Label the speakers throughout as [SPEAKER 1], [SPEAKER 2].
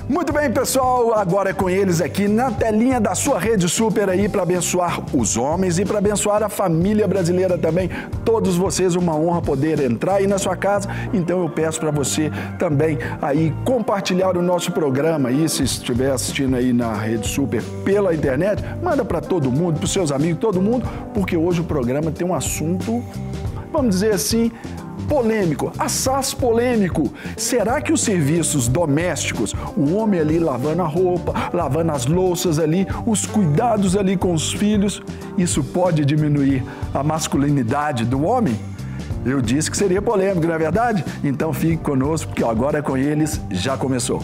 [SPEAKER 1] Muito bem, pessoal, agora é com eles aqui na telinha da sua Rede Super aí para abençoar os homens e para abençoar a família brasileira também. Todos vocês, uma honra poder entrar aí na sua casa. Então eu peço para você também aí compartilhar o nosso programa aí, se estiver assistindo aí na Rede Super pela internet, manda para todo mundo, para os seus amigos, todo mundo, porque hoje o programa tem um assunto, vamos dizer assim, polêmico, assaz polêmico. Será que os serviços domésticos, o homem ali lavando a roupa, lavando as louças ali, os cuidados ali com os filhos, isso pode diminuir a masculinidade do homem? Eu disse que seria polêmico, não é verdade? Então fique conosco, porque agora é com eles, já começou.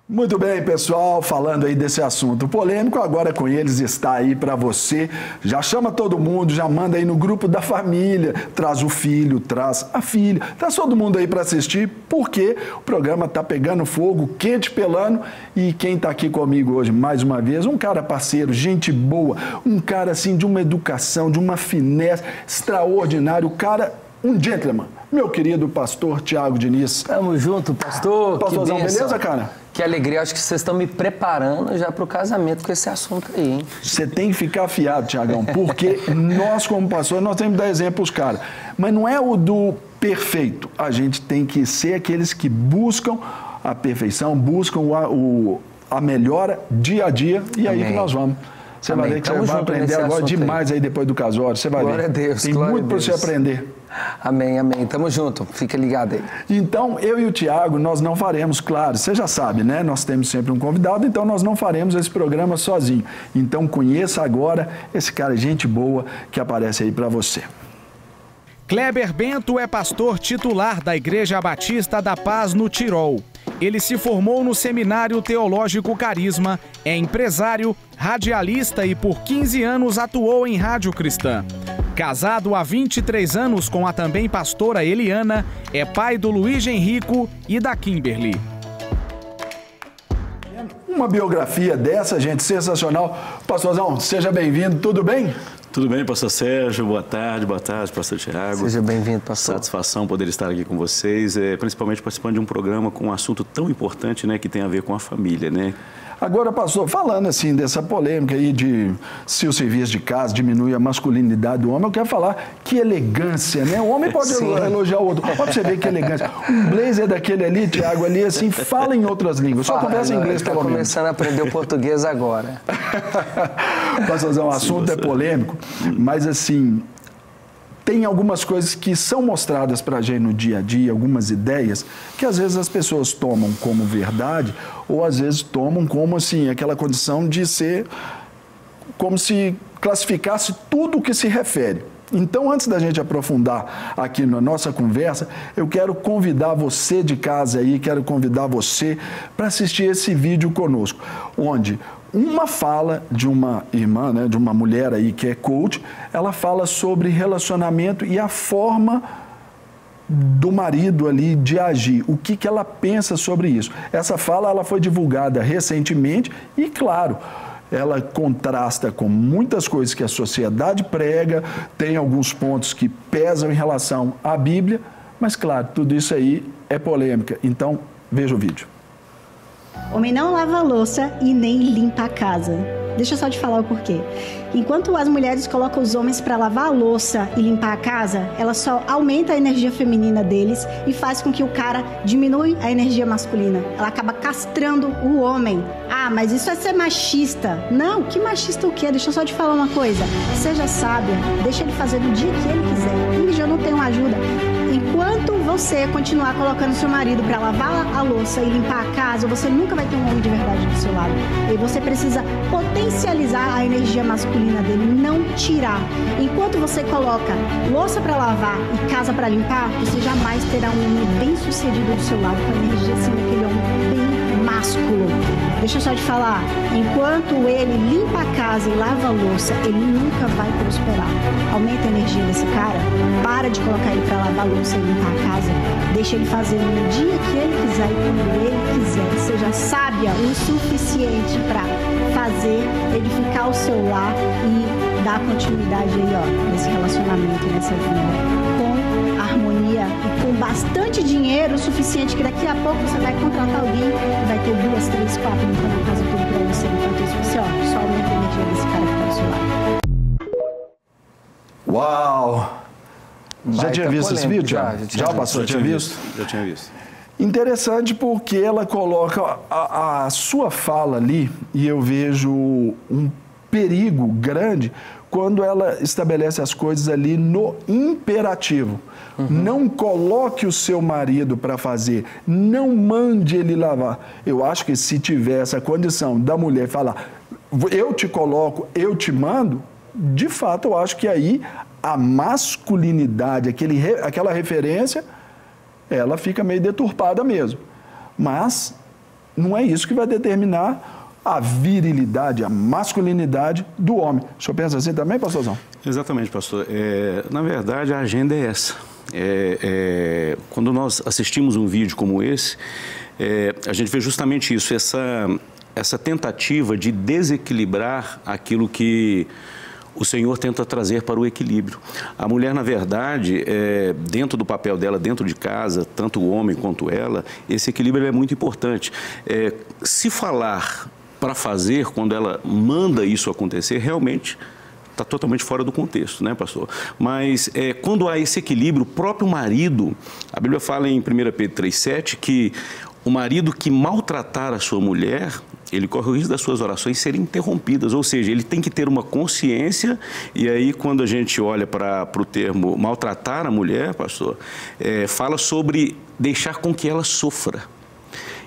[SPEAKER 1] Muito bem, pessoal, falando aí desse assunto polêmico, agora com eles está aí para você. Já chama todo mundo, já manda aí no grupo da família, traz o filho, traz a filha, traz todo mundo aí para assistir, porque o programa tá pegando fogo, quente pelando, e quem tá aqui comigo hoje, mais uma vez, um cara parceiro, gente boa, um cara assim de uma educação, de uma finesse extraordinário, um gentleman, meu querido pastor Tiago Diniz.
[SPEAKER 2] Tamo junto, pastor.
[SPEAKER 1] Pastorzão, beleza, cara?
[SPEAKER 2] Que alegria, acho que vocês estão me preparando já para o casamento com esse assunto aí, hein?
[SPEAKER 1] Você tem que ficar afiado, Tiagão, porque nós, como pastor, nós temos que dar exemplo aos caras. Mas não é o do perfeito. A gente tem que ser aqueles que buscam a perfeição, buscam a melhora dia a dia, e aí que nós vamos. Você vai ver que você vai aprender agora demais aí depois do casório. Você vai ver.
[SPEAKER 2] Glória a Deus.
[SPEAKER 1] Tem muito para você aprender.
[SPEAKER 2] Amém, amém. Tamo junto. Fica ligado aí.
[SPEAKER 1] Então, eu e o Tiago, nós não faremos, claro, você já sabe, né? Nós temos sempre um convidado, então nós não faremos esse programa sozinho. Então, conheça agora esse cara, gente boa, que aparece aí para você.
[SPEAKER 3] Kleber Bento é pastor titular da Igreja Batista da Paz no Tirol. Ele se formou no Seminário Teológico Carisma, é empresário, radialista e por 15 anos atuou em rádio cristã. Casado há 23 anos com a também pastora Eliana, é pai do Luiz Henrico e da Kimberly.
[SPEAKER 1] Uma biografia dessa, gente, sensacional. Pastorzão, seja bem-vindo, tudo bem?
[SPEAKER 4] Tudo bem, pastor Sérgio? Boa tarde, pastor Tiago.
[SPEAKER 2] Seja bem-vindo, pastor.
[SPEAKER 4] Satisfação poder estar aqui com vocês, principalmente participando de um programa com um assunto tão importante, né, que tem a ver com a família, né?
[SPEAKER 1] Agora, pastor, falando assim dessa polêmica aí de se o serviço de casa diminui a masculinidade do homem, eu quero falar que elegância, né? O homem pode elogiar o outro. Pode você ver que elegância. Um blazer daquele ali, Tiago, ali, assim, fala em outras línguas. Só conversa em inglês, pelo menos.
[SPEAKER 2] Começando a aprender o português agora.
[SPEAKER 1] Pastorzão, o assunto é polêmico, mas assim, tem algumas coisas que são mostradas para a gente no dia a dia, algumas ideias, que às vezes as pessoas tomam como verdade, ou às vezes tomam como assim, aquela condição de ser, como se classificasse tudo o que se refere. Então, antes da gente aprofundar aqui na nossa conversa, eu quero convidar você de casa aí, quero convidar você para assistir esse vídeo conosco, onde uma fala de uma irmã, né, de uma mulher aí que é coach, ela fala sobre relacionamento e a forma do marido ali de agir, o que ela pensa sobre isso. Essa fala ela foi divulgada recentemente e, claro, ela contrasta com muitas coisas que a sociedade prega, tem alguns pontos que pesam em relação à Bíblia, mas, claro, tudo isso aí é polêmica. Então, veja o vídeo.
[SPEAKER 5] Homem não lava a louça e nem limpa a casa. Deixa eu só te falar o porquê. Enquanto as mulheres colocam os homens para lavar a louça e limpar a casa, ela só aumenta a energia feminina deles e faz com que o cara diminui a energia masculina. Ela acaba castrando o homem. Ah, mas isso é ser machista. Não, que machista o quê? Deixa eu só te falar uma coisa. Seja sábia, deixa ele fazer do dia que ele quiser. Ele já não tem uma ajuda. Enquanto você continuar colocando seu marido para lavar a louça e limpar a casa, você nunca vai ter um homem de verdade do seu lado. E você precisa potencializar a energia masculina dele, não tirar. Enquanto você coloca louça para lavar e casa para limpar, você jamais terá um homem bem sucedido do seu lado, com a energia assim daquele homem bem másculo. deixa eu só te falar, enquanto ele limpa a casa e lava a louça, ele nunca vai prosperar. Aumenta a energia desse cara, para de colocar ele para lavar a louça e limpar a casa, deixa ele fazer no dia que ele quiser e quando ele quiser. Seja sábia o suficiente para fazer, edificar o seu lar e dar continuidade aí, ó, nesse relacionamento, nessa vida, com harmonia e com bastante dinheiro, o suficiente que daqui a pouco você vai contratar alguém e vai ter 2, 3, 4 limpando a casa tudo pra você. Enquanto isso, você, ó, só aumenta a energia desse cara que tá do seu lado.
[SPEAKER 1] Uau! Já tinha visto esse vídeo? Já passou? Já tinha visto?
[SPEAKER 4] Já tinha visto.
[SPEAKER 1] Interessante porque ela coloca a sua fala ali, e eu vejo um perigo grande quando ela estabelece as coisas ali no imperativo. Não coloque o seu marido para fazer, não mande ele lavar. Eu acho que se tiver essa condição da mulher falar, eu te coloco, eu te mando, de fato eu acho que aí a masculinidade, aquela referência, ela fica meio deturpada mesmo. Mas não é isso que vai determinar a virilidade, a masculinidade do homem. O senhor pensa assim também, pastorzão?
[SPEAKER 4] Exatamente, pastor. Na verdade, a agenda é essa. Quando nós assistimos um vídeo como esse, a gente vê justamente isso, essa tentativa de desequilibrar aquilo que o Senhor tenta trazer para o equilíbrio. A mulher, na verdade, dentro do papel dela, dentro de casa, tanto o homem quanto ela, esse equilíbrio é muito importante. Se falar para fazer, quando ela manda isso acontecer, realmente está totalmente fora do contexto, né, pastor? Mas quando há esse equilíbrio, o próprio marido, a Bíblia fala em 1 Pedro 3,7 que o marido que maltratar a sua mulher, ele corre o risco das suas orações serem interrompidas, ou seja, ele tem que ter uma consciência, e aí quando a gente olha para o termo maltratar a mulher, pastor, fala sobre deixar com que ela sofra.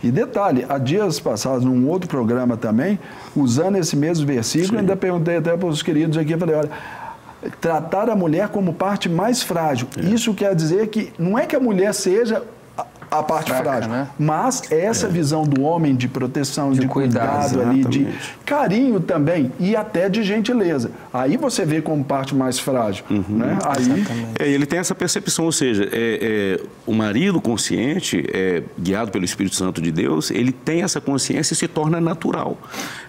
[SPEAKER 1] E detalhe, há dias passados, num outro programa também, usando esse mesmo versículo, ainda perguntei até para os queridos aqui, falei, olha, tratar a mulher como parte mais frágil. Isso quer dizer que não é que a mulher seja a parte frágil, né? Mas essa visão do homem de proteção, de cuidado ali, de carinho também e até de gentileza. Aí você vê como parte mais frágil, né? Aí
[SPEAKER 4] ele tem essa percepção, ou seja, o marido consciente, guiado pelo Espírito Santo de Deus, ele tem essa consciência e se torna natural.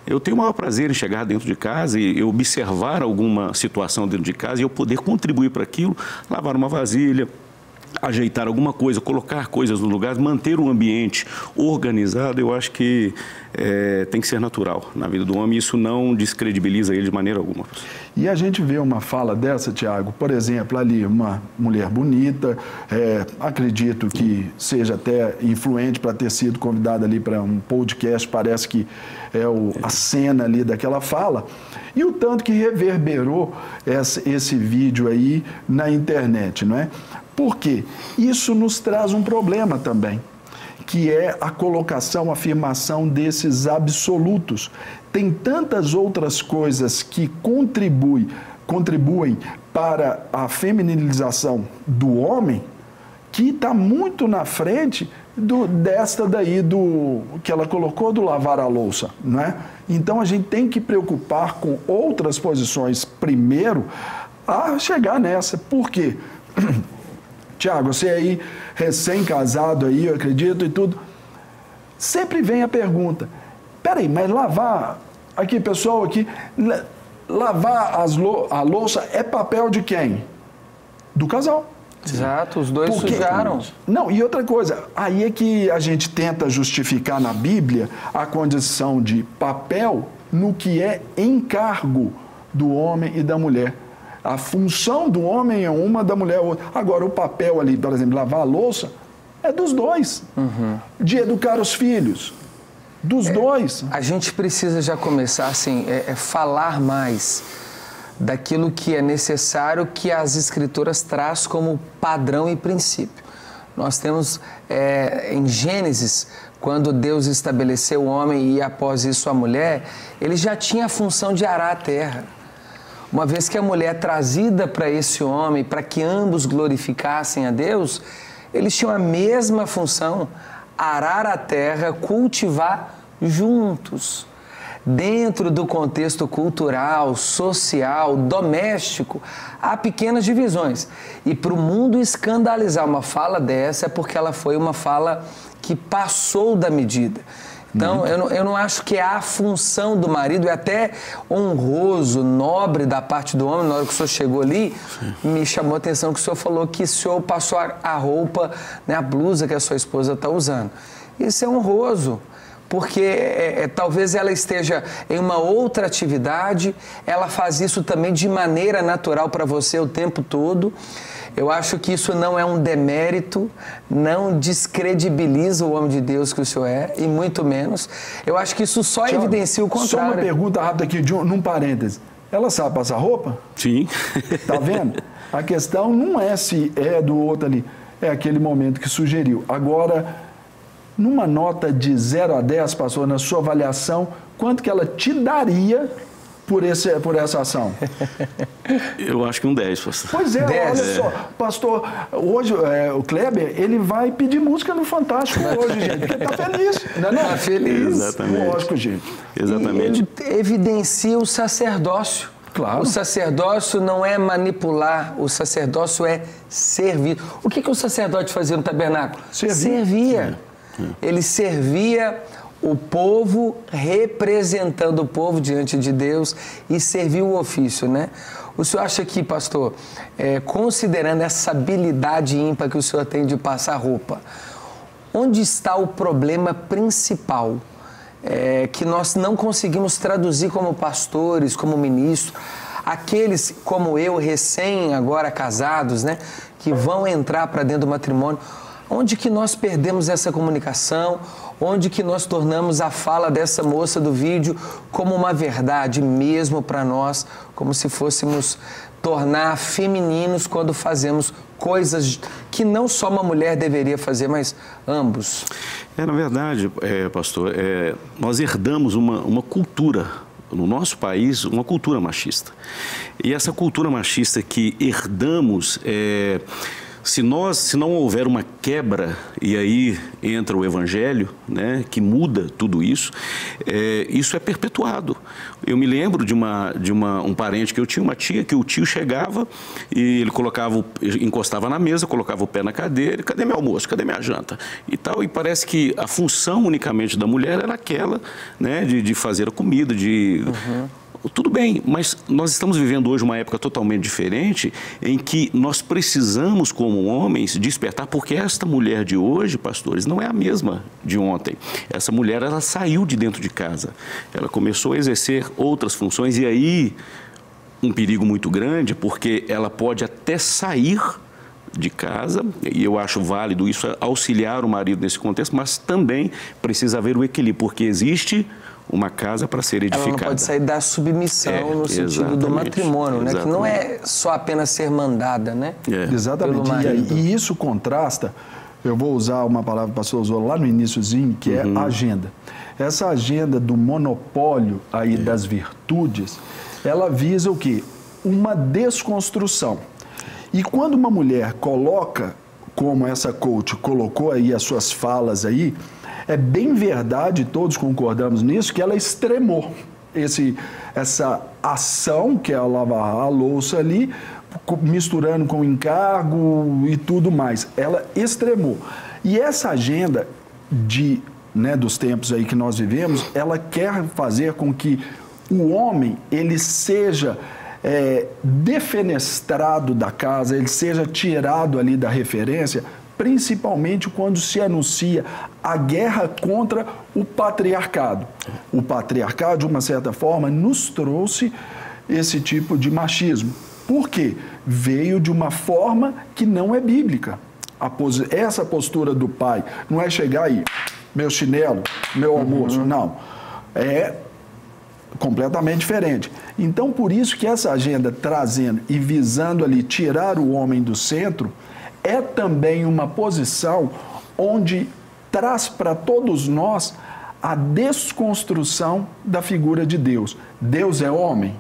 [SPEAKER 4] Eu tenho o maior prazer em chegar dentro de casa e observar alguma situação dentro de casa e eu poder contribuir para aquilo, lavar uma vasilha, ajeitar alguma coisa, colocar coisas no lugar, manter o ambiente organizado, eu acho que tem que ser natural na vida do homem. Isso não descredibiliza ele de maneira alguma.
[SPEAKER 1] E a gente vê uma fala dessa, Tiago, por exemplo, ali uma mulher bonita, acredito que seja até influente para ter sido convidada ali para um podcast, parece que a cena ali daquela fala, e o tanto que reverberou esse vídeo aí na internet, não é? Por quê? Isso nos traz um problema também, que é a colocação, a afirmação desses absolutos. Tem tantas outras coisas que contribuem para a feminilização do homem, que está muito na frente desta daí, que ela colocou do lavar a louça, não é? Então a gente tem que preocupar com outras posições primeiro a chegar nessa. Por quê? Tiago, você aí, recém-casado aí, eu acredito e tudo, sempre vem a pergunta, peraí, mas lavar, aqui pessoal, aqui, lavar a louça é papel de quem? Do casal.
[SPEAKER 2] Exato, os dois sujaram.
[SPEAKER 1] Não, e outra coisa, aí é que a gente tenta justificar na Bíblia a condição de papel no que é encargo do homem e da mulher. A função do homem é uma, da mulher é outra. Agora, o papel ali, por exemplo, lavar a louça, é dos dois. De educar os filhos, dos dois.
[SPEAKER 2] A gente precisa já começar, assim, falar mais daquilo que é necessário, que as Escrituras traz como padrão e princípio. Nós temos, em Gênesis, quando Deus estabeleceu o homem e após isso a mulher, ele já tinha a função de arar a terra. Uma vez que a mulher é trazida para esse homem, para que ambos glorificassem a Deus, eles tinham a mesma função, arar a terra, cultivar, juntos. Dentro do contexto cultural, social, doméstico, há pequenas divisões. E para o mundo escandalizar uma fala dessa é porque ela foi uma fala que passou da medida. Então, eu não acho que é a função do marido, é até honroso, nobre da parte do homem. Na hora que o senhor chegou ali, me chamou a atenção que o senhor falou que o senhor passou a roupa, né, a blusa que a sua esposa está usando. Isso é honroso, porque talvez ela esteja em uma outra atividade, ela faz isso também de maneira natural para você o tempo todo. Eu acho que isso não é um demérito, não descredibiliza o homem de Deus que o senhor é, e muito menos. Eu acho que isso só evidencia o contrário.
[SPEAKER 1] Só uma pergunta rápida aqui, num parêntese. Ela sabe passar roupa?
[SPEAKER 4] Sim.
[SPEAKER 1] Tá vendo? A questão não é se é do outro ali, é aquele momento que sugeriu. Agora, numa nota de 0 a 10, pastor, na sua avaliação, quanto que ela te daria por essa ação?
[SPEAKER 4] Eu acho que um 10, pastor.
[SPEAKER 1] Pois é,
[SPEAKER 2] 10.
[SPEAKER 1] olha só, pastor, hoje o Kleber, ele vai pedir música no Fantástico hoje, gente, porque tá feliz, não é não?
[SPEAKER 2] Tá feliz.
[SPEAKER 4] Exatamente.
[SPEAKER 1] Lógico, gente.
[SPEAKER 4] Exatamente.
[SPEAKER 2] E ele evidencia o sacerdócio.
[SPEAKER 1] Claro.
[SPEAKER 2] O sacerdócio não é manipular, o sacerdócio é servir. O que o sacerdote fazia no tabernáculo? Servia. Ele servia o povo, representando o povo diante de Deus, e serviu o ofício, né? O senhor acha que, pastor, considerando essa habilidade ímpar que o senhor tem de passar roupa, onde está o problema principal que nós não conseguimos traduzir como pastores, como ministros, aqueles como eu, recém agora casados, né, que vão entrar para dentro do matrimônio? Onde que nós perdemos essa comunicação? Onde que nós tornamos a fala dessa moça do vídeo como uma verdade mesmo para nós, como se fôssemos tornar femininos quando fazemos coisas que não só uma mulher deveria fazer, mas ambos?
[SPEAKER 4] Na verdade, pastor, nós herdamos uma cultura, no nosso país, uma cultura machista. E essa cultura machista que herdamos se não houver uma quebra, e aí entra o Evangelho, né, que muda tudo isso, isso é perpetuado. Eu me lembro de um parente que eu tinha, uma tia, que o tio chegava e ele encostava na mesa, colocava o pé na cadeira, cadê meu almoço, cadê minha janta? E tal, e parece que a função unicamente da mulher era aquela, né, de fazer a comida, Tudo bem, mas nós estamos vivendo hoje uma época totalmente diferente em que nós precisamos, como homens, despertar, porque esta mulher de hoje, pastores, não é a mesma de ontem. Essa mulher, ela saiu de dentro de casa, ela começou a exercer outras funções, e aí um perigo muito grande, porque ela pode até sair de casa, e eu acho válido isso, auxiliar o marido nesse contexto, mas também precisa haver o equilíbrio, porque existe uma casa para ser edificada.
[SPEAKER 2] Ela não pode sair da submissão no sentido do matrimônio, né? Que não é só apenas ser mandada, né?
[SPEAKER 1] Exatamente. E isso contrasta, eu vou usar uma palavra que o pastor usou lá no iniciozinho, que é agenda. Essa agenda do monopólio aí das virtudes, ela visa o quê? Uma desconstrução. E quando uma mulher coloca, como essa coach colocou aí as suas falas aí, é bem verdade, todos concordamos nisso, que ela extremou essa ação, que é lavar a louça ali, misturando com encargo e tudo mais. Ela extremou. E essa agenda dos tempos aí que nós vivemos, ela quer fazer com que o homem, ele seja defenestrado da casa, ele seja tirado ali da referência, principalmente quando se anuncia a guerra contra o patriarcado. O patriarcado, de uma certa forma, nos trouxe esse tipo de machismo. Por quê? Veio de uma forma que não é bíblica. Essa postura do pai não é chegar aí, meu chinelo, meu almoço, não. É completamente diferente. Então, por isso que essa agenda trazendo e visando ali tirar o homem do centro, é também uma posição onde traz para todos nós a desconstrução da figura de Deus. Deus é homem?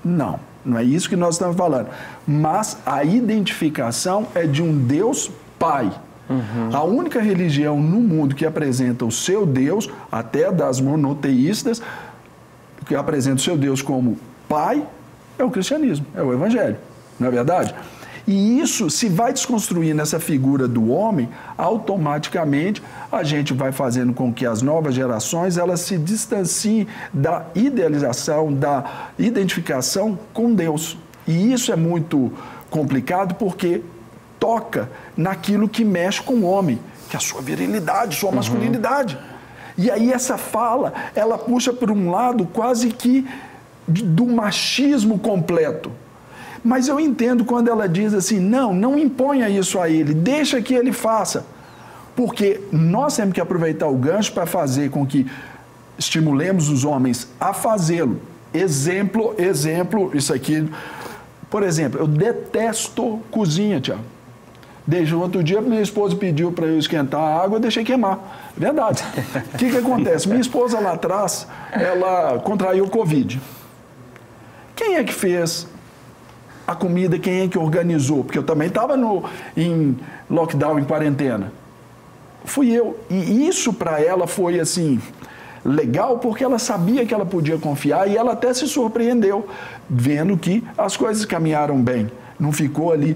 [SPEAKER 1] Não, não é isso que nós estamos falando. Mas a identificação é de um Deus Pai. A única religião no mundo que apresenta o seu Deus, até das monoteístas, que apresenta o seu Deus como pai, é o cristianismo, é o evangelho, não é verdade? E isso, se vai desconstruindo essa figura do homem, automaticamente a gente vai fazendo com que as novas gerações elas se distanciem da idealização, da identificação com Deus. E isso é muito complicado porque toca naquilo que mexe com o homem, que é a sua virilidade, sua masculinidade. E aí essa fala, ela puxa por um lado quase que do machismo completo. Mas eu entendo quando ela diz assim, não imponha isso a ele, deixa que ele faça. Porque nós temos que aproveitar o gancho para fazer com que estimulemos os homens a fazê-lo. Exemplo, isso aqui. Por exemplo, eu detesto cozinha, Tiago. Desde outro dia, minha esposa pediu para eu esquentar a água, eu deixei queimar. Verdade. O que acontece? Minha esposa lá atrás, ela contraiu o Covid. Quem é que fez a comida, quem é que organizou? Porque eu também estava em lockdown, em quarentena. Fui eu. E isso para ela foi assim, legal, porque ela sabia que ela podia confiar e ela até se surpreendeu, vendo que as coisas caminharam bem. Não ficou ali.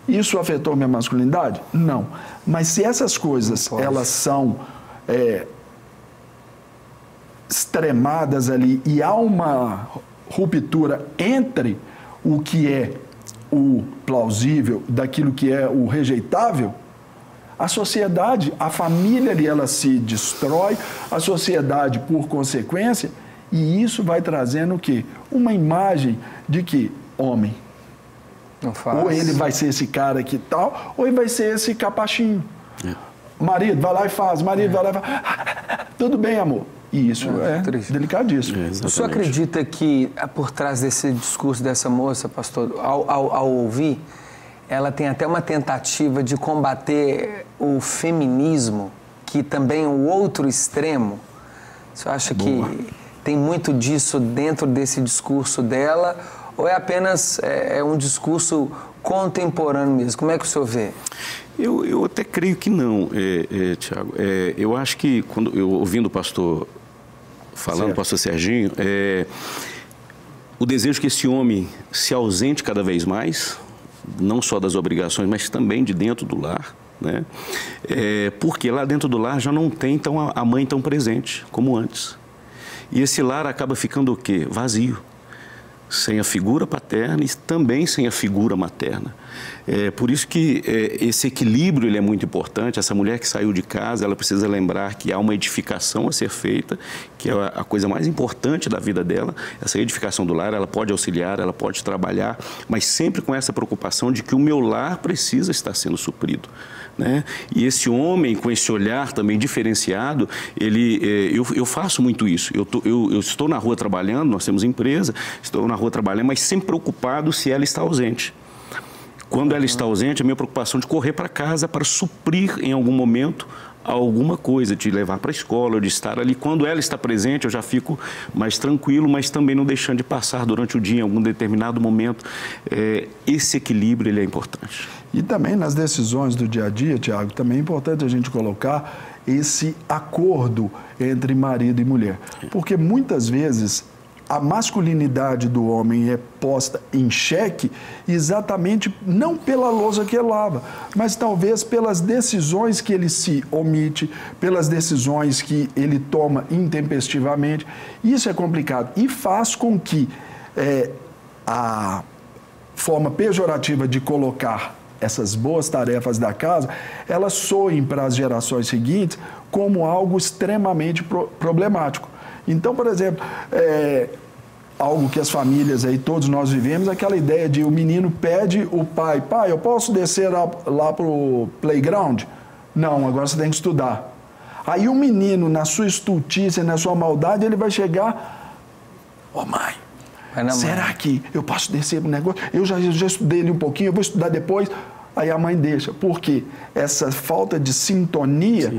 [SPEAKER 1] Isso afetou minha masculinidade? Não. Mas se essas coisas, elas são extremadas ali e há uma ruptura entre o que é o plausível daquilo que é o rejeitável, a sociedade, a família ali, ela se destrói, a sociedade por consequência, e isso vai trazendo o quê? Uma imagem de que homem. Ou ele vai ser esse cara aqui tal, ou ele vai ser esse capachinho. Marido, vai lá e faz, marido, vai lá e faz. Tudo bem, amor. E isso é delicadíssimo.
[SPEAKER 2] O senhor acredita que, por trás desse discurso dessa moça, pastor, ao ouvir, ela tem até uma tentativa de combater o feminismo, que também é o outro extremo? O senhor acha que tem muito disso dentro desse discurso dela, ou é apenas um discurso contemporâneo mesmo? Como é que o senhor vê?
[SPEAKER 4] Eu até creio que não, Tiago. Eu acho que, quando eu ouvindo o pastor falando, o pastor Serginho, o desejo que esse homem se ausente cada vez mais, não só das obrigações, mas também de dentro do lar, né? Porque lá dentro do lar já não tem então, a mãe tão presente como antes. E esse lar acaba ficando o quê? Vazio. Sem a figura paterna e também sem a figura materna. Por isso que esse equilíbrio ele é muito importante. Essa mulher que saiu de casa, ela precisa lembrar que há uma edificação a ser feita, que é a coisa mais importante da vida dela. Essa edificação do lar, ela pode auxiliar, ela pode trabalhar, mas sempre com essa preocupação de que o meu lar precisa estar sendo suprido, né? E esse homem, com esse olhar também diferenciado, eu faço muito isso. Eu estou na rua trabalhando, nós temos empresa, estou na rua trabalhando, mas sempre preocupado se ela está ausente. Quando ela está ausente, a minha preocupação de correr para casa para suprir em algum momento alguma coisa, de levar para a escola, ou de estar ali. Quando ela está presente, eu já fico mais tranquilo, mas também não deixando de passar durante o dia, em algum determinado momento. Esse equilíbrio ele é importante.
[SPEAKER 1] E também nas decisões do dia a dia, Tiago, também é importante a gente colocar esse acordo entre marido e mulher. Porque muitas vezes a masculinidade do homem é posta em xeque exatamente não pela louça que ele lava, mas talvez pelas decisões que ele se omite, pelas decisões que ele toma intempestivamente. Isso é complicado e faz com que a forma pejorativa de colocar essas boas tarefas da casa, elas soem para as gerações seguintes como algo extremamente problemático. Então, por exemplo, algo que as famílias aí, todos nós vivemos, aquela ideia de o menino pede o pai, eu posso descer lá para o playground? Não, agora você tem que estudar. Aí o menino, na sua estultícia, na sua maldade, ele vai chegar, mãe, será que eu posso descer para o negócio? Eu já estudei ali um pouquinho, eu vou estudar depois. Aí a mãe deixa. Por quê? Essa falta de sintonia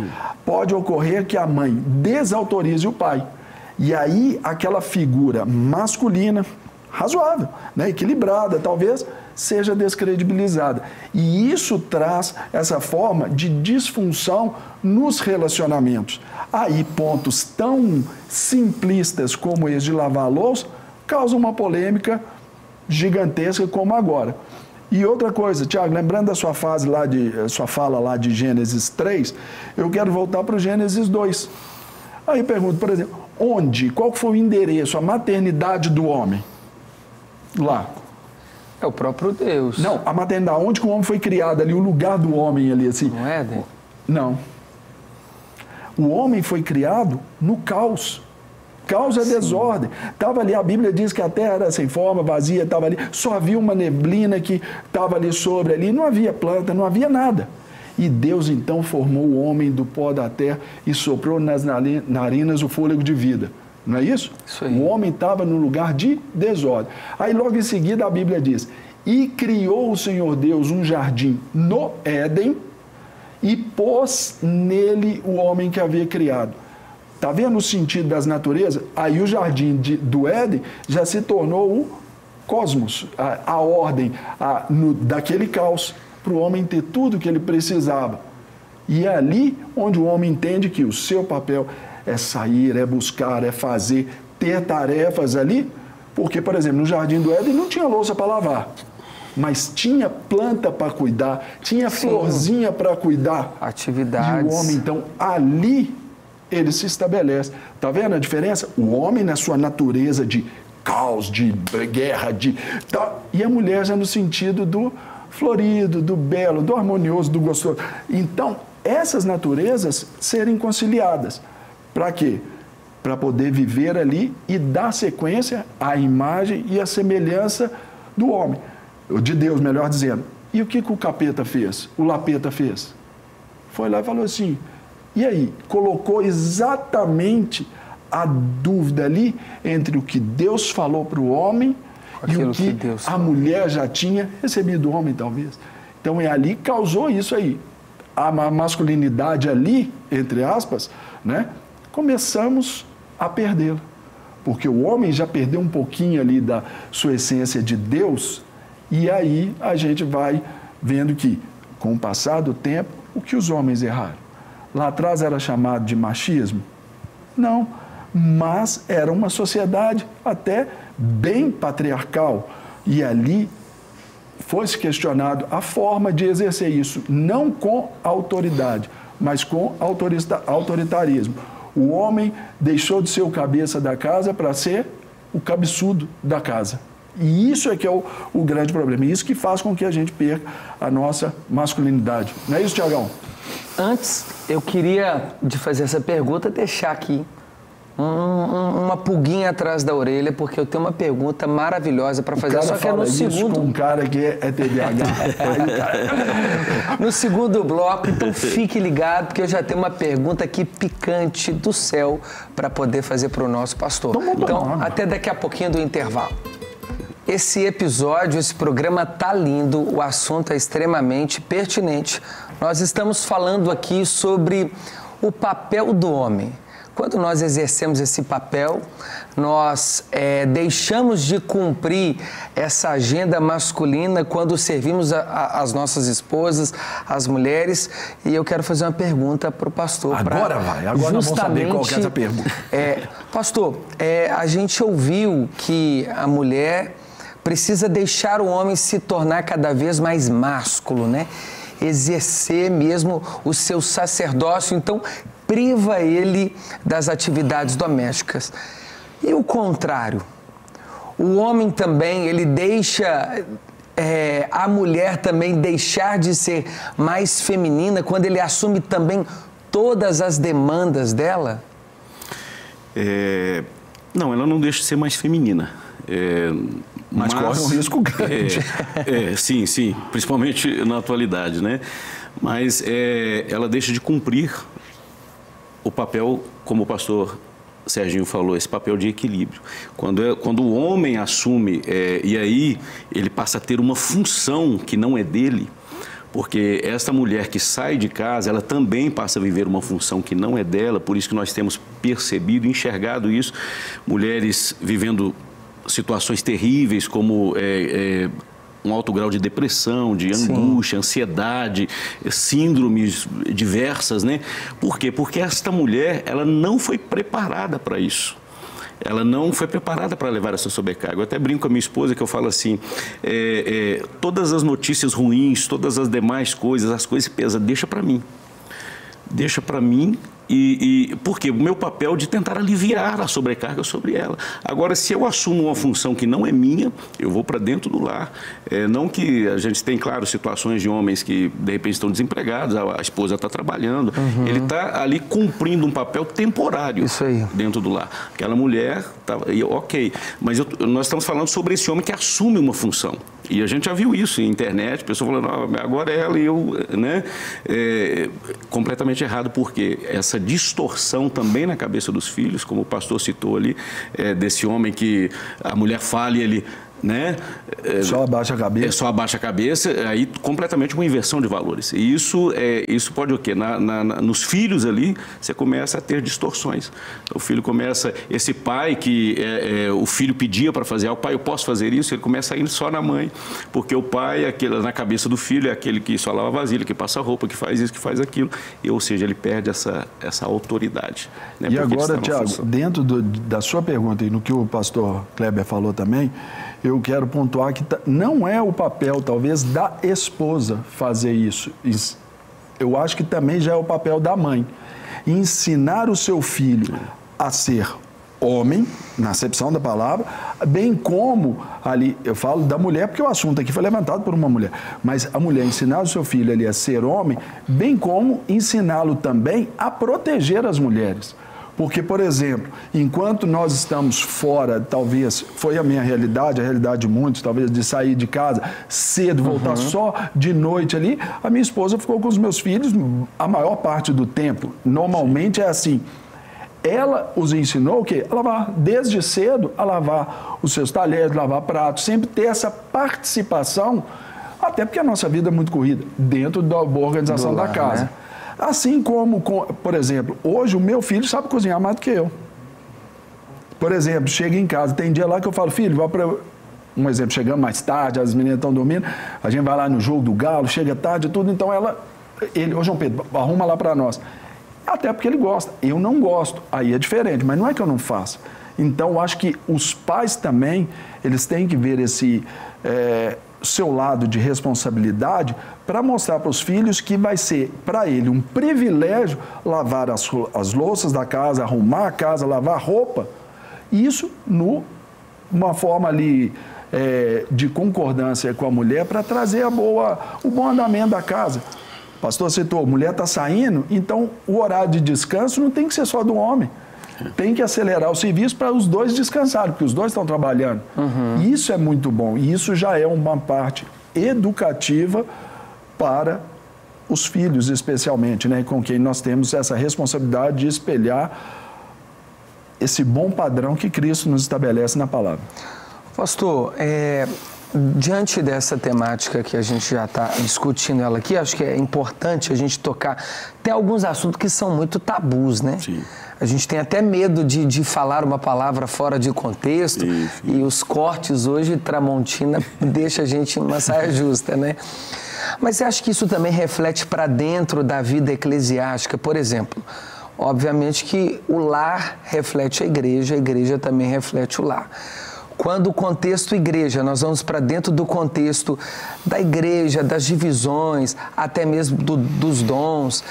[SPEAKER 1] pode ocorrer que a mãe desautorize o pai. E aí aquela figura masculina, razoável, né, equilibrada talvez, seja descredibilizada. E isso traz essa forma de disfunção nos relacionamentos. Aí pontos tão simplistas como esse de lavar a louça causam uma polêmica gigantesca como agora. E outra coisa, Tiago, lembrando da sua fala lá de Gênesis 3, eu quero voltar para o Gênesis 2. Aí pergunto, por exemplo, qual foi o endereço, a maternidade do homem? Lá.
[SPEAKER 2] É o próprio Deus.
[SPEAKER 1] Não, a maternidade, onde que o homem foi criado ali, o lugar do homem ali, assim.
[SPEAKER 2] No Éden?
[SPEAKER 1] Não. O homem foi criado no caos. Caos é desordem. Estava ali, a Bíblia diz que a terra era sem forma, vazia, estava ali, só havia uma neblina que estava ali sobre ali, não havia planta, não havia nada. E Deus então formou o homem do pó da terra e soprou nas narinas o fôlego de vida. Não é isso?
[SPEAKER 2] Isso aí.
[SPEAKER 1] O homem estava num lugar de desordem. Aí logo em seguida a Bíblia diz, e criou o Senhor Deus um jardim no Éden e pôs nele o homem que havia criado. Está vendo o sentido das naturezas? Aí o jardim do Éden já se tornou o cosmos, a ordem daquele caos, para o homem ter tudo o que ele precisava. E é ali onde o homem entende que o seu papel é sair, é buscar, é fazer, ter tarefas ali, porque, por exemplo, no jardim do Éden não tinha louça para lavar, mas tinha planta para cuidar, tinha florzinha para cuidar.
[SPEAKER 2] Atividades.
[SPEAKER 1] E o homem, então, ali ele se estabelece. Está vendo a diferença? O homem na sua natureza de caos, de guerra, e a mulher já no sentido do florido, do belo, do harmonioso, do gostoso. Então, essas naturezas serem conciliadas. Para quê? Para poder viver ali e dar sequência à imagem e à semelhança do homem. De Deus, melhor dizendo. E o que o capeta fez? O lapeta fez? Foi lá e falou assim... E aí, colocou exatamente a dúvida ali entre o que Deus falou para o homem e o que a mulher já tinha recebido do homem, talvez. Então, ali causou isso aí. A masculinidade ali, entre aspas, né, começamos a perdê-la. Porque o homem já perdeu um pouquinho ali da sua essência de Deus, e aí a gente vai vendo que, com o passar do tempo, o que os homens erraram? Lá atrás era chamado de machismo? Não, mas era uma sociedade até bem patriarcal. E ali foi-se questionado a forma de exercer isso, não com autoridade, mas com autoritarismo. O homem deixou de ser o cabeça da casa para ser o cabeçudo da casa. E isso é que é o grande problema. E isso que faz com que a gente perca a nossa masculinidade. Não é isso, Tiagão?
[SPEAKER 2] Antes, eu queria, de fazer essa pergunta, deixar aqui uma pulguinha atrás da orelha, porque eu tenho uma pergunta maravilhosa para fazer. Só que é no segundo...
[SPEAKER 1] com um cara que é TDAH.
[SPEAKER 2] No segundo bloco, então fique ligado, porque eu já tenho uma pergunta aqui picante do céu para poder fazer para o nosso pastor. Então, até daqui a pouquinho do intervalo. Esse episódio, esse programa tá lindo, o assunto é extremamente pertinente. Nós estamos falando aqui sobre o papel do homem. Quando nós exercemos esse papel, nós deixamos de cumprir essa agenda masculina quando servimos as nossas esposas, as mulheres. E eu quero fazer uma pergunta para o pastor.
[SPEAKER 1] Agora vamos saber qual que é essa pergunta.
[SPEAKER 2] Pastor, a gente ouviu que a mulher precisa deixar o homem se tornar cada vez mais másculo, né? Exercer mesmo o seu sacerdócio, então priva ele das atividades domésticas. E o contrário, o homem também, ele deixa a mulher também deixar de ser mais feminina quando ele assume também todas as demandas dela?
[SPEAKER 4] Não, ela não deixa de ser mais feminina.
[SPEAKER 1] Mas corre um risco grande.
[SPEAKER 4] Sim, principalmente na atualidade, né? Mas ela deixa de cumprir o papel, como o pastor Serginho falou, esse papel de equilíbrio. Quando o homem assume, e aí ele passa a ter uma função que não é dele, porque essa mulher que sai de casa, ela também passa a viver uma função que não é dela, por isso que nós temos percebido, enxergado isso, mulheres vivendo situações terríveis, como um alto grau de depressão, de angústia, ansiedade, síndromes diversas, né? Por quê? Porque esta mulher, ela não foi preparada para isso. Ela não foi preparada para levar essa sobrecarga. Eu até brinco com a minha esposa que eu falo assim, todas as notícias ruins, todas as demais coisas, as coisas pesas, deixa para mim. Deixa para mim. Porque o meu papel de tentar aliviar a sobrecarga sobre ela. Agora, se eu assumo uma função que não é minha, eu vou para dentro do lar. Não que a gente tem, claro, situações de homens que, de repente, estão desempregados, a esposa está trabalhando, ele está ali cumprindo um papel temporário dentro do lar. Aquela mulher, ok, mas nós estamos falando sobre esse homem que assume uma função. E a gente já viu isso em internet, pessoas falando, agora ela e eu, né? Completamente errado, porque essa distorção também na cabeça dos filhos, como o pastor citou ali, desse homem que a mulher fala e ele, né?
[SPEAKER 1] Só abaixa a cabeça.
[SPEAKER 4] Só abaixa a cabeça, aí completamente uma inversão de valores. E isso pode o quê? Nos filhos ali, você começa a ter distorções. O filho começa, esse pai que o filho pedia para fazer algo, pai, eu posso fazer isso? Ele começa a ir só na mãe, porque o pai, na cabeça do filho, é aquele que só lava vasilha, que passa roupa, que faz isso, que faz aquilo. Ou seja, ele perde essa autoridade. Né?
[SPEAKER 1] E agora, Tiago, dentro da sua pergunta e no que o pastor Kleber falou também, eu quero pontuar que não é o papel, talvez, da esposa fazer isso. Eu acho que também já é o papel da mãe. Ensinar o seu filho a ser homem, na acepção da palavra, bem como ali, eu falo da mulher, porque o assunto aqui foi levantado por uma mulher, mas a mulher ensinar o seu filho ali a ser homem, bem como ensiná-lo também a proteger as mulheres. Porque, por exemplo, enquanto nós estamos fora, talvez, foi a minha realidade, a realidade de muitos, talvez, de sair de casa cedo, voltar só de noite ali, a minha esposa ficou com os meus filhos a maior parte do tempo. Normalmente é assim. Ela os ensinou o quê? A lavar, desde cedo, a lavar os seus talheres, lavar pratos, sempre ter essa participação, até porque a nossa vida é muito corrida, dentro da organização da casa. Né? Assim como, por exemplo, hoje o meu filho sabe cozinhar mais do que eu. Por exemplo, chega em casa, tem dia lá que eu falo, filho, vai para... Um exemplo, chegamos mais tarde, as meninas estão dormindo, a gente vai lá no jogo do Galo, chega tarde e tudo, então ô João Pedro, arruma lá para nós. Até porque ele gosta, eu não gosto, aí é diferente, mas não é que eu não faço. Então, eu acho que os pais também, eles têm que ver esse seu lado de responsabilidade para mostrar para os filhos que vai ser, para ele, um privilégio lavar as louças da casa, arrumar a casa, lavar roupa. Isso numa forma ali de concordância com a mulher para trazer o bom andamento da casa. O pastor citou, a mulher está saindo, então o horário de descanso não tem que ser só do homem. Tem que acelerar o serviço para os dois descansarem, porque os dois estão trabalhando. Isso é muito bom. E isso já é uma parte educativa para os filhos, especialmente, né? Com quem nós temos essa responsabilidade de espelhar esse bom padrão que Cristo nos estabelece na palavra.
[SPEAKER 2] Pastor, diante dessa temática que a gente já está discutindo ela aqui, acho que é importante a gente tocar. Tem alguns assuntos que são muito tabus, né? Sim. A gente tem até medo de falar uma palavra fora de contexto. E os cortes hoje, Tramontina, deixa a gente em uma saia justa, né? Mas você acha que isso também reflete para dentro da vida eclesiástica? Por exemplo, obviamente que o lar reflete a igreja também reflete o lar. Quando o contexto igreja, nós vamos para dentro do contexto da igreja, das divisões, até mesmo dos dons,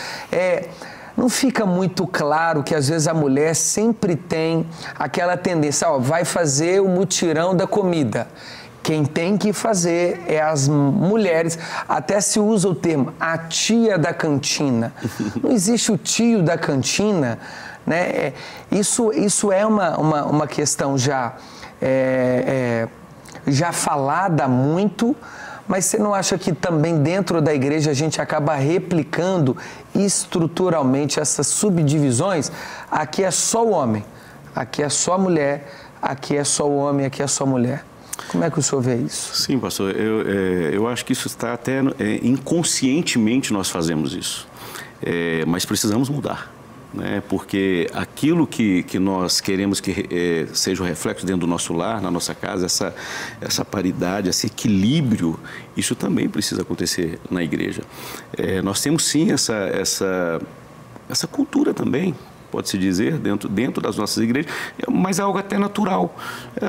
[SPEAKER 2] não fica muito claro que às vezes a mulher sempre tem aquela tendência, vai fazer o mutirão da comida. Quem tem que fazer é as mulheres, até se usa o termo, a tia da cantina. Não existe o tio da cantina, né? Isso é uma questão já falada muito, mas você não acha que também dentro da igreja a gente acaba replicando estruturalmente essas subdivisões? Aqui é só o homem, aqui é só a mulher, aqui é só o homem, aqui é só a mulher. Como é que o senhor vê isso?
[SPEAKER 4] Sim, pastor, eu acho que isso está até inconscientemente nós fazemos isso, mas precisamos mudar. né? Porque aquilo que nós queremos que seja o reflexo dentro do nosso lar, na nossa casa, essa paridade, esse equilíbrio, isso também precisa acontecer na igreja. Nós temos sim essa cultura também, pode-se dizer, dentro das nossas igrejas, mas é algo até natural.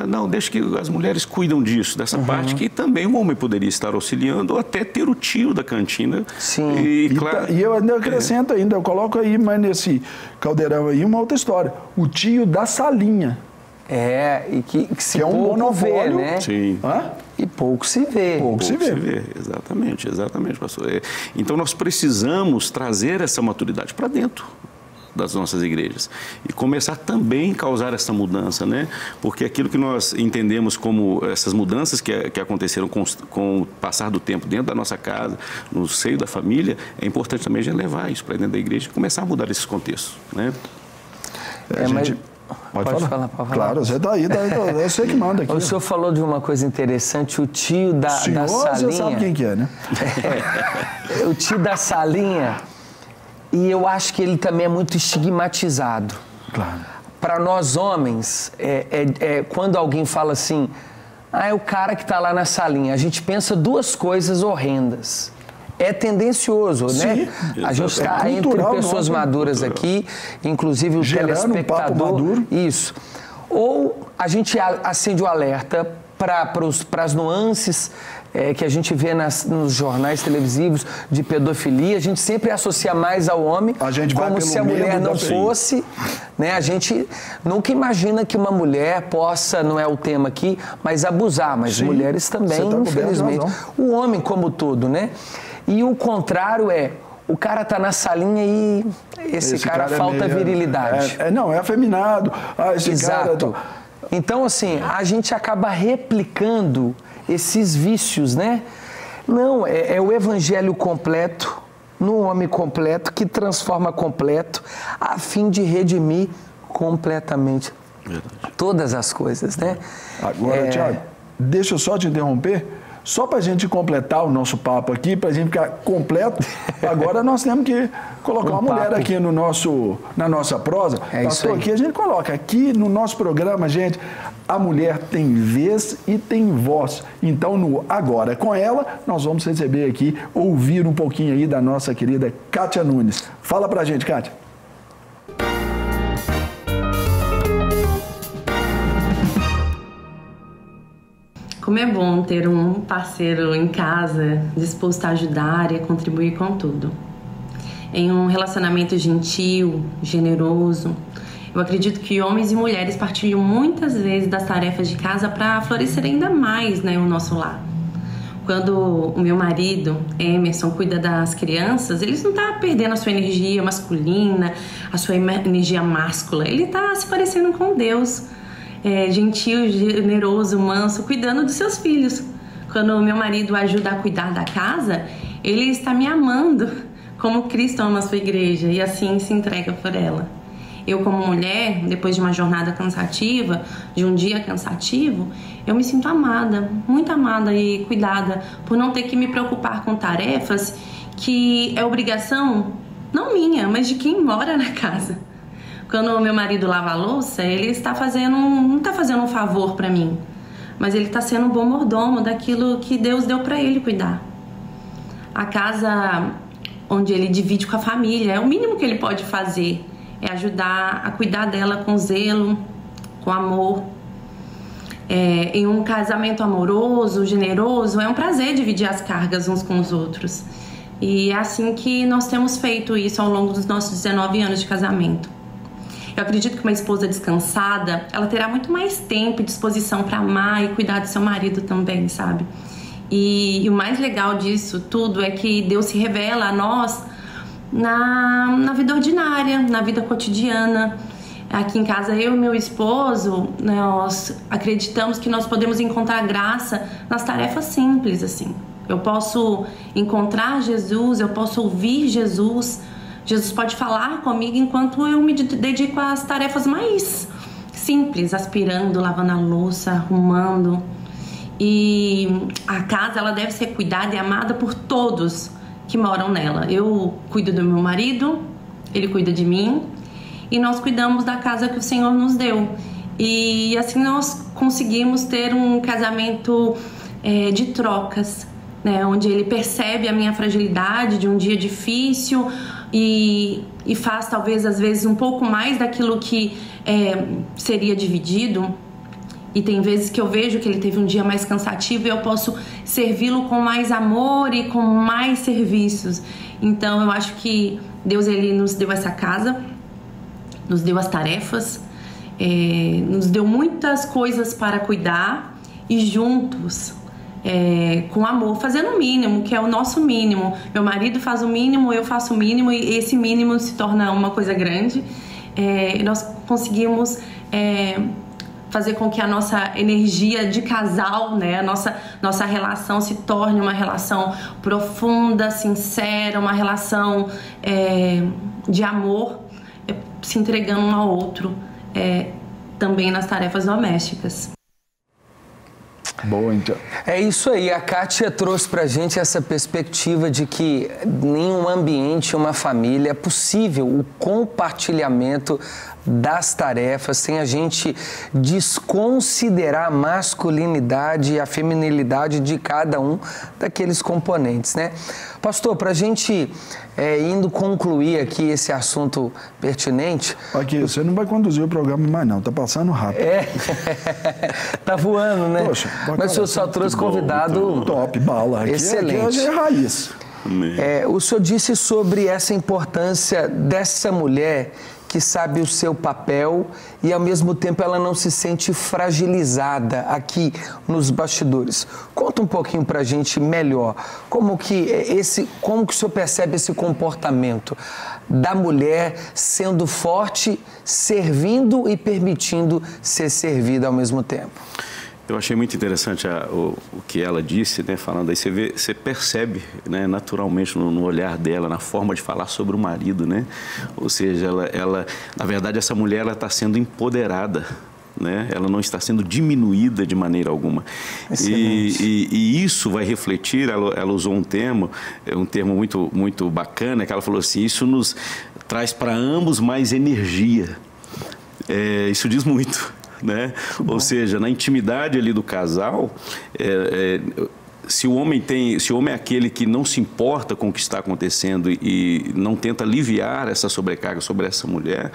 [SPEAKER 4] Não, deixa que as mulheres cuidam disso, dessa parte que também o homem poderia estar auxiliando, ou até ter o tio da cantina.
[SPEAKER 2] Sim.
[SPEAKER 1] E eu ainda acrescento ainda, eu coloco aí, mas nesse caldeirão aí, uma outra história. O tio da salinha.
[SPEAKER 2] E que se
[SPEAKER 1] é um
[SPEAKER 2] pouco
[SPEAKER 1] monopólio,
[SPEAKER 2] vê, né?
[SPEAKER 4] Sim.
[SPEAKER 2] E pouco se vê.
[SPEAKER 1] Pouco se vê.
[SPEAKER 4] Exatamente, pastor. Então nós precisamos trazer essa maturidade para dentro das nossas igrejas e começar também a causar essa mudança, né? Porque aquilo que nós entendemos como essas mudanças que aconteceram com o passar do tempo dentro da nossa casa, no seio da família, é importante também a gente levar isso para dentro da igreja e começar a mudar esses contextos, né?
[SPEAKER 2] Pode falar.
[SPEAKER 1] Claro, você está aí, eu sei que manda aqui.
[SPEAKER 2] O senhor falou de uma coisa interessante, o tio da salinha.
[SPEAKER 1] Você sabe quem que é, né?
[SPEAKER 2] O tio da salinha, e eu acho que ele também é muito estigmatizado.
[SPEAKER 1] Claro.
[SPEAKER 2] Para nós homens, quando alguém fala assim, é o cara que está lá na salinha, a gente pensa duas coisas horrendas. É tendencioso, né? A gente está entre pessoas maduras aqui, inclusive o telespectador.
[SPEAKER 1] Um papo maduro.
[SPEAKER 2] Isso. Ou a gente acende o alerta para as nuances que a gente vê nos jornais televisivos de pedofilia. A gente sempre associa mais ao homem, como se a mulher não fosse. Né? A gente nunca imagina que uma mulher possa, não é o tema aqui, mas abusar. Mas mulheres também, infelizmente. O homem como todo, né? E o contrário o cara tá na salinha e esse cara falta virilidade.
[SPEAKER 1] Não, é afeminado.
[SPEAKER 2] Exato.
[SPEAKER 1] Cara...
[SPEAKER 2] Então, assim, a gente acaba replicando esses vícios, né? Não, é o evangelho completo, no homem completo, que transforma completo, a fim de redimir completamente todas as coisas, né?
[SPEAKER 1] Agora, Tiago, deixa eu só te interromper. Só para a gente completar o nosso papo aqui, para a gente ficar completo, agora nós temos que colocar uma mulher aqui na nossa prosa. Pastor, aqui a gente coloca, aqui no nosso programa, gente, a mulher tem vez e tem voz. Então, no Agora com Ela, nós vamos receber aqui, ouvir um pouquinho aí da nossa querida Kátia Nunes. Fala para a gente, Kátia.
[SPEAKER 6] Como é bom ter um parceiro em casa disposto a ajudar e a contribuir com tudo. Em um relacionamento gentil, generoso, eu acredito que homens e mulheres partilham muitas vezes das tarefas de casa para florescer ainda mais, né, o nosso lar. Quando o meu marido, Emerson, cuida das crianças, ele não está perdendo a sua energia masculina, a sua energia máscula, ele está se parecendo com Deus. Gentil, generoso, manso, cuidando dos seus filhos. Quando o meu marido ajuda a cuidar da casa, ele está me amando como Cristo ama a sua igreja e assim se entrega por ela. Eu, como mulher, depois de uma jornada cansativa, de um dia cansativo, eu me sinto amada, muito amada e cuidada por não ter que me preocupar com tarefas que é obrigação, não minha, mas de quem mora na casa. Quando o meu marido lava a louça, ele não está fazendo um favor para mim, mas ele está sendo um bom mordomo daquilo que Deus deu para ele cuidar. A casa onde ele divide com a família, é o mínimo que ele pode fazer, é ajudar a cuidar dela com zelo, com amor. Em um casamento amoroso, generoso, é um prazer dividir as cargas uns com os outros. E é assim que nós temos feito isso ao longo dos nossos 19 anos de casamento. Eu acredito que uma esposa descansada, ela terá muito mais tempo e disposição para amar e cuidar do seu marido também, sabe? E o mais legal disso tudo é que Deus se revela a nós na vida ordinária, na vida cotidiana. Aqui em casa, eu e meu esposo, nós acreditamos que nós podemos encontrar graça nas tarefas simples, assim. Eu posso encontrar Jesus, eu posso ouvir Jesus. Jesus pode falar comigo enquanto eu me dedico às tarefas mais simples, aspirando, lavando a louça, arrumando. E a casa, ela deve ser cuidada e amada por todos que moram nela. Eu cuido do meu marido, ele cuida de mim. e nós cuidamos da casa que o Senhor nos deu. E assim nós conseguimos ter um casamento de trocas, né? Onde ele percebe a minha fragilidade de um dia difícil e faz talvez às vezes um pouco mais daquilo que seria dividido. E tem vezes que eu vejo que ele teve um dia mais cansativo e eu posso servi-lo com mais amor e com mais serviços. Então eu acho que Deus, ele nos deu essa casa, nos deu as tarefas, nos deu muitas coisas para cuidar e juntos, com amor, fazendo o mínimo, que é o nosso mínimo. Meu marido faz o mínimo, eu faço o mínimo e esse mínimo se torna uma coisa grande. Nós conseguimos fazer com que a nossa energia de casal, né, a nossa relação se torne uma relação profunda, sincera, uma relação de amor, se entregando um ao outro, também nas tarefas domésticas.
[SPEAKER 1] Boa, então.
[SPEAKER 2] É isso aí, a Kátia trouxe pra gente essa perspectiva de que em um ambiente, uma família, é possível o compartilhamento das tarefas sem a gente desconsiderar a masculinidade e a feminilidade de cada um daqueles componentes, né? Pastor, para a gente indo concluir aqui esse assunto pertinente...
[SPEAKER 1] Aqui, você não vai conduzir o programa mais não, tá passando rápido.
[SPEAKER 2] Tá voando, né?
[SPEAKER 1] Poxa,
[SPEAKER 2] mas o senhor só trouxe convidado...
[SPEAKER 1] Top, bala. Aqui,
[SPEAKER 2] excelente.
[SPEAKER 1] Aqui é raiz.
[SPEAKER 2] O senhor disse sobre essa importância dessa mulher que sabe o seu papel e, ao mesmo tempo, ela não se sente fragilizada aqui nos bastidores. Conta um pouquinho pra gente melhor, como que o senhor percebe esse comportamento da mulher sendo forte, servindo e permitindo ser servida ao mesmo tempo?
[SPEAKER 4] Eu achei muito interessante o que ela disse, né, falando aí, você percebe, né, naturalmente no olhar dela, na forma de falar sobre o marido, né? Ou seja, ela na verdade, essa mulher, ela está sendo empoderada, né? Ela não está sendo diminuída de maneira alguma. E isso vai refletir, ela usou um termo muito, muito bacana, que ela falou assim, isso nos traz para ambos mais energia. Isso diz muito. Né? Ou seja, na intimidade ali do casal, se o homem é aquele que não se importa com o que está acontecendo e não tenta aliviar essa sobrecarga sobre essa mulher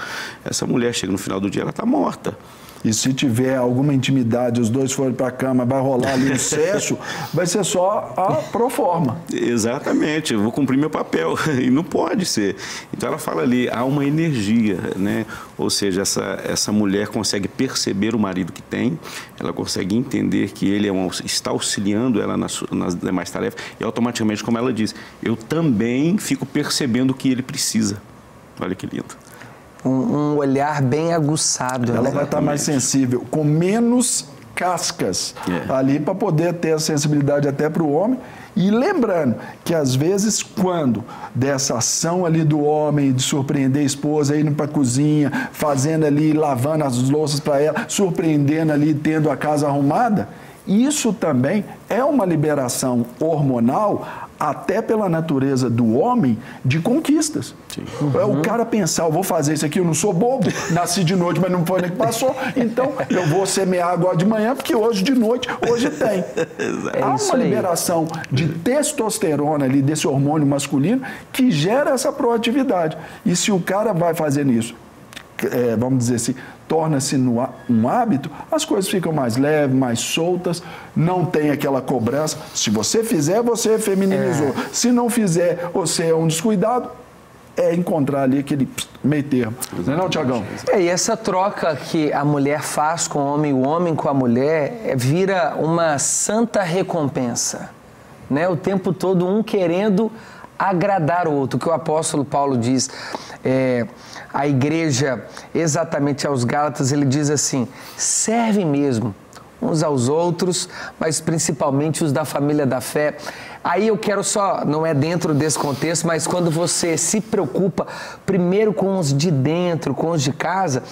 [SPEAKER 4] chega no final do dia, ela está morta.
[SPEAKER 1] E se tiver alguma intimidade, os dois forem para a cama, vai rolar ali um sexo, vai ser só a proforma.
[SPEAKER 4] Exatamente, eu vou cumprir meu papel, e não pode ser. Então ela fala ali, há uma energia, né? Ou seja, essa mulher consegue perceber o marido que tem, ela consegue entender que ele está auxiliando ela nas demais tarefas, e automaticamente, como ela diz, eu também fico percebendo o que ele precisa. Olha que lindo.
[SPEAKER 2] Um olhar bem aguçado.
[SPEAKER 1] Ela vai estar mais sensível, com menos cascas ali para poder ter a sensibilidade até para o homem. E lembrando que às vezes quando dessa ação ali do homem de surpreender a esposa, indo para a cozinha, fazendo ali, lavando as louças para ela, surpreendendo ali, tendo a casa arrumada, isso também é uma liberação hormonal, até pela natureza do homem, de conquistas. O cara pensar, eu vou fazer isso aqui, eu não sou bobo, nasci de noite, mas não foi nem que passou, então eu vou semear agora de manhã, porque hoje de noite, hoje tem. Há uma liberação de testosterona ali, desse hormônio masculino, que gera essa proatividade. E se o cara vai fazendo isso, vamos dizer assim, torna-se um hábito, as coisas ficam mais leves, mais soltas, não tem aquela cobrança. Se você fizer, você feminilizou. Se não fizer, você é um descuidado, encontrar ali aquele meio termo. Não é não, Tiagão?
[SPEAKER 2] E essa troca que a mulher faz com o homem com a mulher, vira uma santa recompensa, né? O tempo todo um querendo agradar o outro, que o apóstolo Paulo diz, a igreja, exatamente aos Gálatas, ele diz assim, serve mesmo uns aos outros, mas principalmente os da família da fé. Aí eu quero só, não é dentro desse contexto, mas quando você se preocupa primeiro com os de dentro, com os de casa,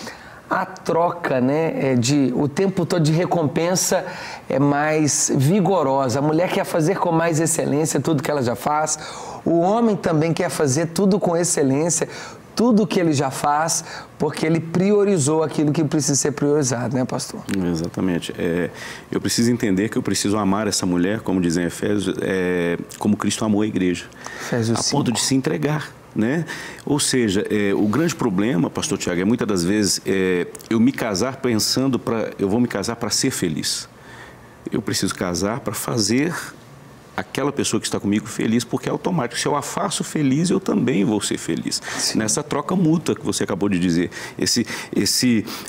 [SPEAKER 2] a troca, né, o tempo todo de recompensa é mais vigorosa. A mulher quer fazer com mais excelência tudo que ela já faz, o homem também quer fazer tudo com excelência, tudo que ele já faz, porque ele priorizou aquilo que precisa ser priorizado, né, pastor?
[SPEAKER 4] Exatamente. Eu preciso entender que eu preciso amar essa mulher, como dizem Efésios, como Cristo amou a igreja.
[SPEAKER 2] Efésios
[SPEAKER 4] a ponto de se entregar. Né? Ou seja, o grande problema, pastor Tiago, é muitas das vezes eu me casar pensando eu vou me casar para ser feliz. Eu preciso casar para fazer aquela pessoa que está comigo feliz, porque é automático. Se eu a faço feliz, eu também vou ser feliz. Sim. Nessa troca mútua que você acabou de dizer.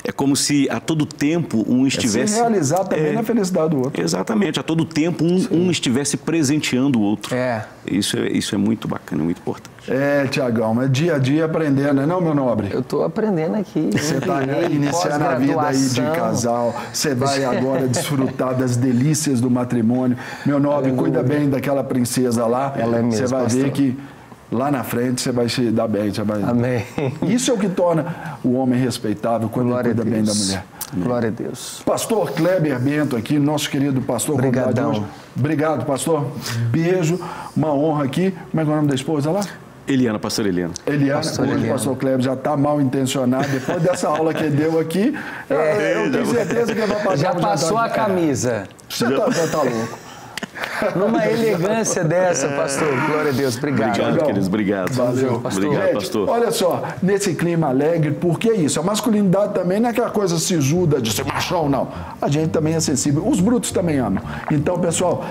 [SPEAKER 4] É como se a todo tempo um estivesse...
[SPEAKER 1] se realizar também na felicidade do outro.
[SPEAKER 4] Exatamente. A todo tempo um estivesse presenteando o outro. Isso é muito bacana, muito importante.
[SPEAKER 1] Tiagão, mas dia a dia aprendendo, não, meu nobre?
[SPEAKER 2] Eu estou aprendendo aqui.
[SPEAKER 1] Você está iniciando a vida aí de casal, você vai agora desfrutar das delícias do matrimônio. Meu nobre, cuida bem daquela princesa lá.
[SPEAKER 2] Ela é mesmo,
[SPEAKER 1] você vai
[SPEAKER 2] pastor.
[SPEAKER 1] ver que lá na frente você vai se dar bem.
[SPEAKER 2] Amém.
[SPEAKER 1] Isso é o que torna o homem respeitável, quando ele cuida bem da mulher.
[SPEAKER 2] Glória a Deus.
[SPEAKER 1] Pastor Kleber Bento aqui, nosso querido pastor.
[SPEAKER 2] Obrigadão.
[SPEAKER 1] Obrigado, pastor. Beijo, uma honra aqui. Como é que é o nome da esposa lá?
[SPEAKER 4] Eliana, pastor Eliana.
[SPEAKER 1] Hoje o pastor Kleber já está mal intencionado. Depois dessa aula que ele deu aqui, eu tenho certeza que ele vai passar.
[SPEAKER 2] Já passou a camisa.
[SPEAKER 1] Você tá louco.
[SPEAKER 2] Numa elegância dessa, pastor. Glória a Deus. Obrigado.
[SPEAKER 4] Obrigado, queridos. Obrigado.
[SPEAKER 1] Valeu.
[SPEAKER 2] Pastor.
[SPEAKER 4] Obrigado,
[SPEAKER 1] Gente,
[SPEAKER 4] pastor.
[SPEAKER 1] olha só, nesse clima alegre, porque é isso. A masculinidade também não é aquela coisa sisuda de ser machão, não. A gente também é sensível. Os brutos também amam. Então, pessoal,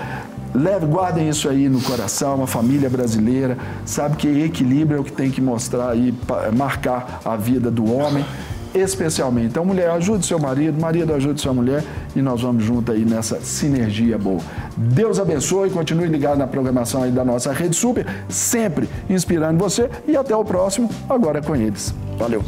[SPEAKER 1] guardem isso aí no coração. A família brasileira sabe que equilíbrio é o que tem que mostrar e marcar a vida do homem, especialmente. Então, mulher, ajude seu marido, marido ajude sua mulher e nós vamos junto aí nessa sinergia boa. Deus abençoe, continue ligado na programação aí da nossa Rede Super, sempre inspirando você e até o próximo, agora com eles. Valeu!